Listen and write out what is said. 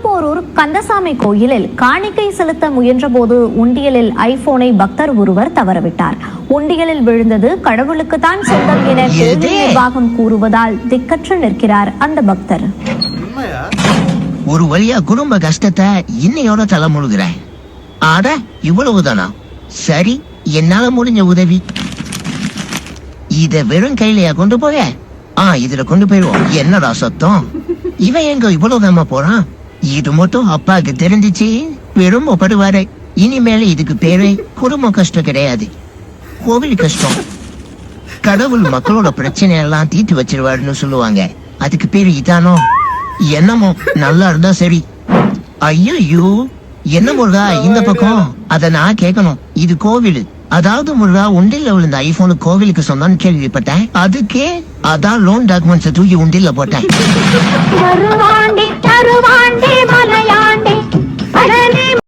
திருப்போரூர் கந்தசாமி கோயிலில் காணிக்கை செலுத்த முயன்றபோது உண்டியலில் ஐபோனை பக்தர் ஒருவர் தவறவிட்டார். உண்டியலில் விழுந்தது கடவுளுக்கு தான் சொந்தம் என கோயில் நிர்வாகம் கூறுவதால் திக்கற்று நிற்கிறார் அந்த பக்தர். ஒரு வழியா குடும்ப கஷ்டத்தை இன்னையோட தலை முழுகிறேன். ஆட இவ்வளவுதானா? சரி, என்னால முடிஞ்ச உதவி. இத வெறும் கையிலையா கொண்டு போய? இதுல கொண்டு போயிடுவோம். என்னடா சத்தம்? இவன் எங்க இவ்வளவு வேகமா போறான்? இது மட்டும் அப்பாவுக்கு தெரிஞ்சிச்சு விரும்பப்படுவாரு. இனிமேல இதுக்கு பேரு குடும்ப கஷ்டம் கிடையாது, கோவில் கஷ்டம். கடவுள் மக்களோட பிரச்சனை எல்லாம் தீர்த்து வச்சிருவாருன்னு சொல்லுவாங்க. அதுக்கு பேரு இதானோ? என்னமோ, நல்லா இருந்தா சரி. ஐயோ, என்ன முருகா இந்த பக்கம்? அத நான் கேட்கணும். இது கோவில். அதாவது முருகா, உண்டில விழுந்த ஐபோனு கோவிலுக்கு சொன்னான்னு கேள்விப்பட்டேன். அதுக்கே அதான் லோன் டாக்குமெண்ட்ஸ் தூக்கி உண்டில போட்டேன்.